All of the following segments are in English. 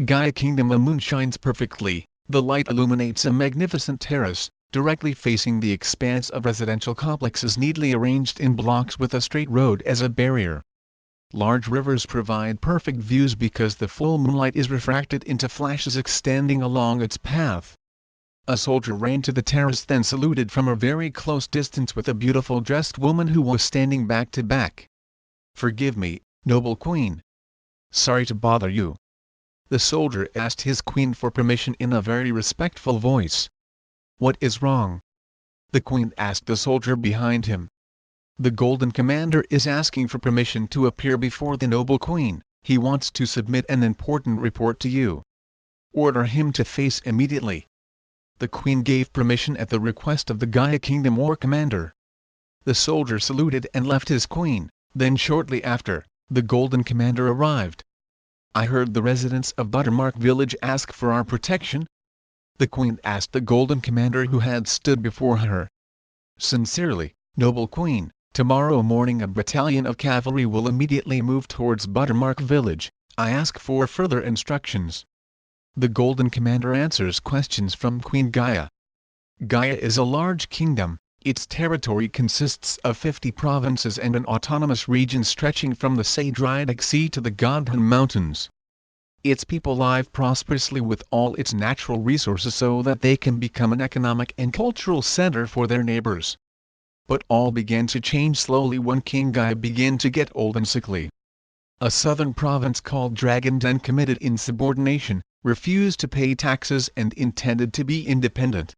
Gaia Kingdom. A moon shines perfectly, the light illuminates a magnificent terrace, directly facing the expanse of residential complexes neatly arranged in blocks with a straight road as a barrier. Large rivers provide perfect views because the full moonlight is refracted into flashes extending along its path. A soldier ran to the terrace, then saluted from a very close distance with a beautiful dressed woman who was standing back to back. "Forgive me, noble queen. Sorry to bother you." The soldier asked his queen for permission in a very respectful voice. "What is wrong?" the queen asked the soldier behind him. "The Golden Commander is asking for permission to appear before the noble queen. He wants to submit an important report to you. Order him to face immediately." The queen gave permission at the request of the Gaia Kingdom War Commander. The soldier saluted and left his queen, then shortly after, the Golden Commander arrived. "I heard the residents of Buttermark Village ask for our protection?" the queen asked the Golden Commander who had stood before her. "Sincerely, noble queen, tomorrow morning a battalion of cavalry will immediately move towards Buttermark Village. I ask for further instructions." The Golden Commander answers questions from Queen Gaia. Gaia is a large kingdom. Its territory consists of 50 provinces and an autonomous region stretching from the Sadriatic Sea to the Godhan Mountains. Its people live prosperously with all its natural resources so that they can become an economic and cultural center for their neighbors. But all began to change slowly when King Gaia began to get old and sickly. A southern province called Dragon Den committed insubordination, refused to pay taxes and intended to be independent.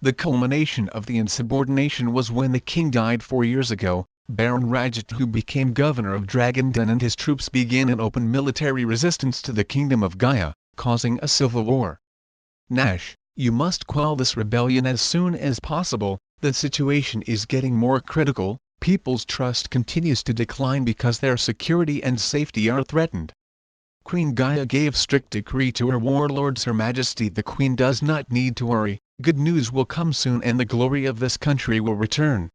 The culmination of the insubordination was when the king died 4 years ago. Baron Rajat, who became governor of Dragon Den, and his troops began an open military resistance to the kingdom of Gaia, causing a civil war. "Nash, you must quell this rebellion as soon as possible. The situation is getting more critical. People's trust continues to decline because their security and safety are threatened." Queen Gaia gave strict decree to her warlords. "Her Majesty the Queen does not need to worry. Good news will come soon and the glory of this country will return."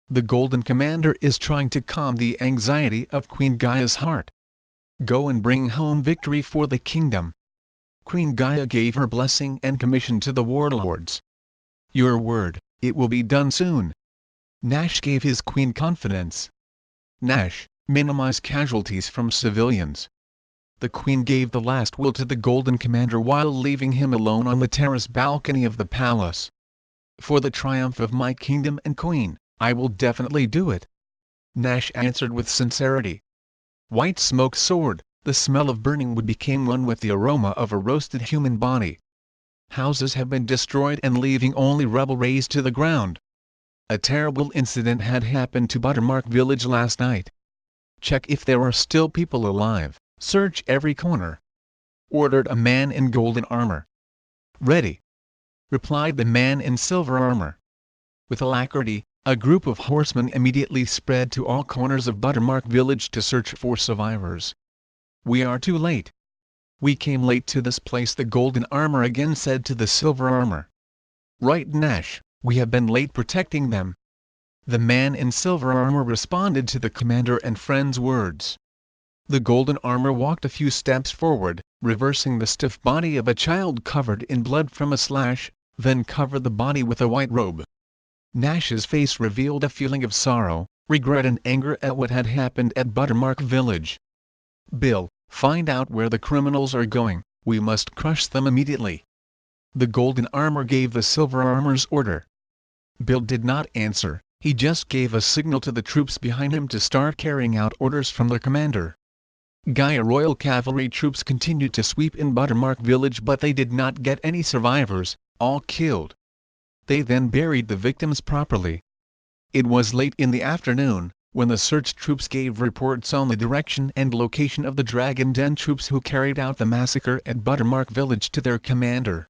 The Golden Commander is trying to calm the anxiety of Queen Gaia's heart. "Go and bring home victory for the kingdom." Queen Gaia gave her blessing and commission to the warlords. "Your word, it will be done soon." Nash gave his queen confidence. "Nash, minimize casualties from civilians." The queen gave the last will to the Golden Commander while leaving him alone on the terrace balcony of the palace. "For the triumph of my kingdom and queen, I will definitely do it," Nash answered with sincerity. White smoke soared, the smell of burning wood became one with the aroma of a roasted human body. Houses have been destroyed and leaving only rubble raised to the ground. A terrible incident had happened to Buttermark Village last night. "Check if there are still people alive. Search every corner," ordered a man in golden armor. "Ready," replied the man in silver armor. With alacrity, a group of horsemen immediately spread to all corners of Buttermark Village to search for survivors. "We are too late. We came late to this place," the golden armor again said to the silver armor. "Right, Nash, we have been late protecting them," the man in silver armor responded to the commander and friend's words. The golden armor walked a few steps forward, reversing the stiff body of a child covered in blood from a slash, then covered the body with a white robe. Nash's face revealed a feeling of sorrow, regret and anger at what had happened at Buttermark Village. "Bill, find out where the criminals are going, we must crush them immediately." The golden armor gave the silver armor's order. Bill did not answer, he just gave a signal to the troops behind him to start carrying out orders from the commander. Gaia Royal Cavalry troops continued to sweep in Buttermark Village, but they did not get any survivors, all killed. They then buried the victims properly. It was late in the afternoon, when the search troops gave reports on the direction and location of the Dragon Den troops who carried out the massacre at Buttermark Village to their commander.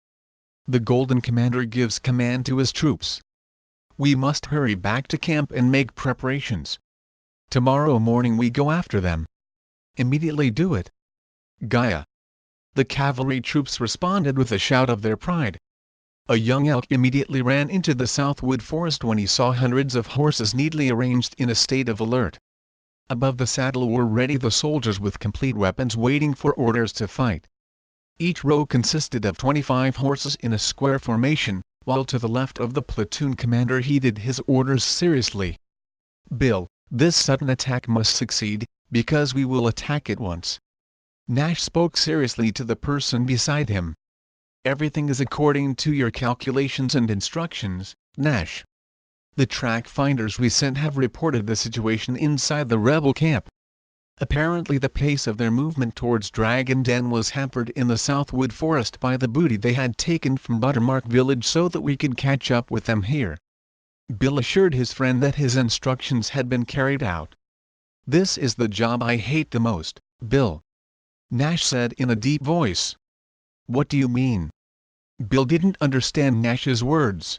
The Golden Commander gives command to his troops. "We must hurry back to camp and make preparations. Tomorrow morning we go after them." "Immediately do it." "Gaia." The cavalry troops responded with a shout of their pride. A young elk immediately ran into the southwood forest when he saw hundreds of horses neatly arranged in a state of alert. Above the saddle were ready the soldiers with complete weapons waiting for orders to fight. Each row consisted of 25 horses in a square formation, while to the left of the platoon commander heeded his orders seriously. "Bill, this sudden attack must succeed, because we will attack it once." Nash spoke seriously to the person beside him. "Everything is according to your calculations and instructions, Nash. The track finders we sent have reported the situation inside the rebel camp. Apparently the pace of their movement towards Dragon Den was hampered in the Southwood Forest by the booty they had taken from Buttermark Village so that we could catch up with them here." Bill assured his friend that his instructions had been carried out. "This is the job I hate the most, Bill," Nash said in a deep voice. "What do you mean?" Bill didn't understand Nash's words.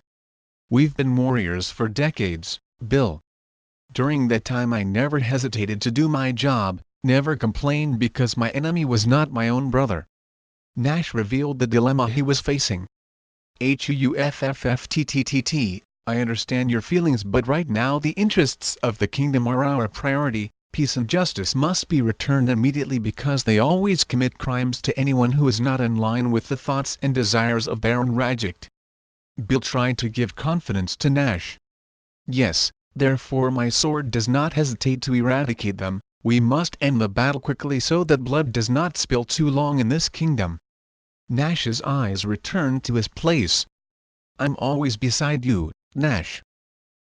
"We've been warriors for decades, Bill. During that time I never hesitated to do my job, never complained because my enemy was not my own brother." Nash revealed the dilemma he was facing. "Hufffftt, I understand your feelings, but right now the interests of the kingdom are our priority. Peace and justice must be returned immediately because they always commit crimes to anyone who is not in line with the thoughts and desires of Baron Rajik." Bill tried to give confidence to Nash. "Yes, therefore my sword does not hesitate to eradicate them. We must end the battle quickly so that blood does not spill too long in this kingdom." Nash's eyes returned to his place. "I'm always beside you, Nash.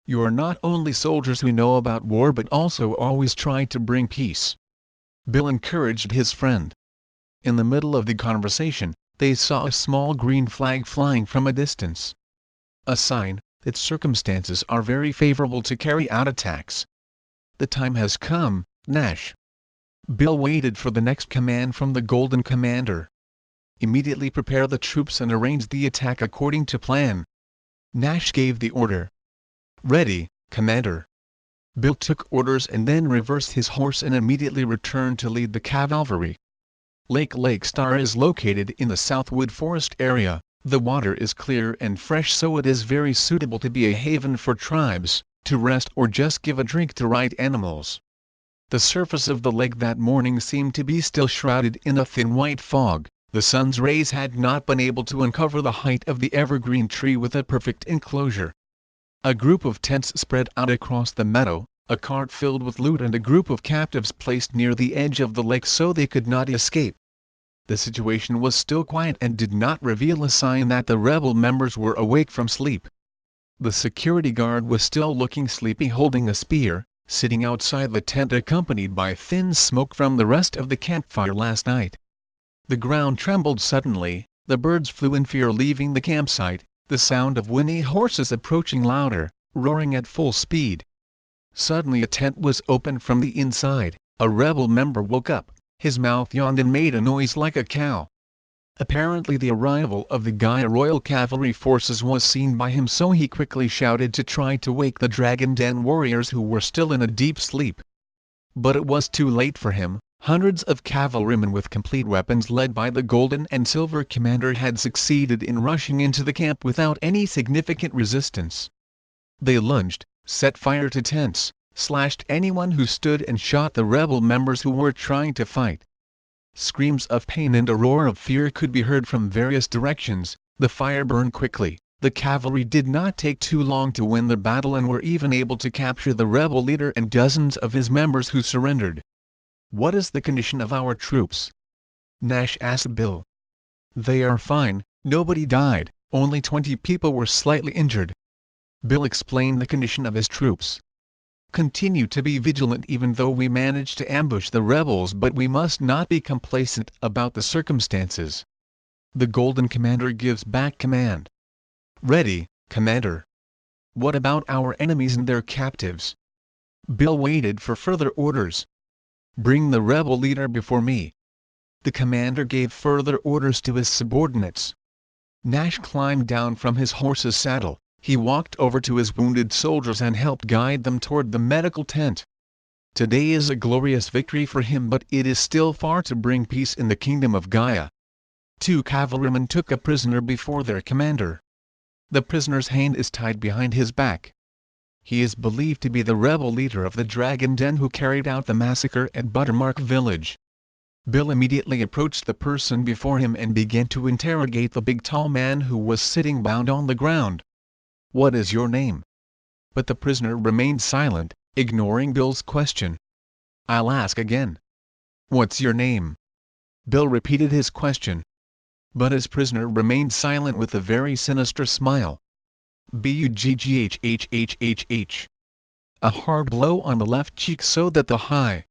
You are not only soldiers who know about war but also always try to bring peace." Bill encouraged his friend. In the middle of the conversation, they saw a small green flag flying from a distance. A sign that circumstances are very favorable to carry out attacks. "The time has come, Nash." Bill waited for the next command from the Golden Commander. "Immediately prepare the troops and arrange the attack according to plan." Nash gave the order. "Ready, Commander." Bill took orders and then reversed his horse and immediately returned to lead the cavalry. Lake Star is located in the Southwood Forest area. The water is clear and fresh, so it is very suitable to be a haven for tribes, to rest or just give a drink to ride animals. The surface of the lake that morning seemed to be still shrouded in a thin white fog. The sun's rays had not been able to uncover the height of the evergreen tree with a perfect enclosure. A group of tents spread out across the meadow, a cart filled with loot and a group of captives placed near the edge of the lake so they could not escape. The situation was still quiet and did not reveal a sign that the rebel members were awake from sleep. The security guard was still looking sleepy, holding a spear, sitting outside the tent accompanied by thin smoke from the rest of the campfire last night. The ground trembled suddenly, the birds flew in fear leaving the campsite, the sound of whinny horses approaching louder, roaring at full speed. Suddenly a tent was opened from the inside, a rebel member woke up. His mouth yawned and made a noise like a cow. Apparently the arrival of the Gaia Royal Cavalry forces was seen by him, so he quickly shouted to try to wake the Dragon Den warriors who were still in a deep sleep. But it was too late for him. Hundreds of cavalrymen with complete weapons led by the Golden and Silver Commander had succeeded in rushing into the camp without any significant resistance. They lunged, set fire to tents, slashed anyone who stood and shot the rebel members who were trying to fight. Screams of pain and a roar of fear could be heard from various directions. The fire burned quickly. The cavalry did not take too long to win the battle and were even able to capture the rebel leader and dozens of his members who surrendered. "What is the condition of our troops?" Nash asked Bill. "They are fine, nobody died, only 20 people were slightly injured." Bill explained the condition of his troops. "Continue to be vigilant even though we manage to ambush the rebels, but we must not be complacent about the circumstances." The Golden Commander gives back command. "Ready, Commander." "What about our enemies and their captives?" Bill waited for further orders. "Bring the rebel leader before me." The commander gave further orders to his subordinates. Nash climbed down from his horse's saddle. He walked over to his wounded soldiers and helped guide them toward the medical tent. Today is a glorious victory for him, but it is still far to bring peace in the kingdom of Gaia. 2 cavalrymen took a prisoner before their commander. The prisoner's hand is tied behind his back. He is believed to be the rebel leader of the Dragon Den who carried out the massacre at Buttermark Village. Bill immediately approached the person before him and began to interrogate the big tall man who was sitting bound on the ground. "What is your name?" But the prisoner remained silent, ignoring Bill's question. "I'll ask again. What's your name?" Bill repeated his question. But his prisoner remained silent with a very sinister smile. Buggghhhh. A hard blow on the left cheek so that the high,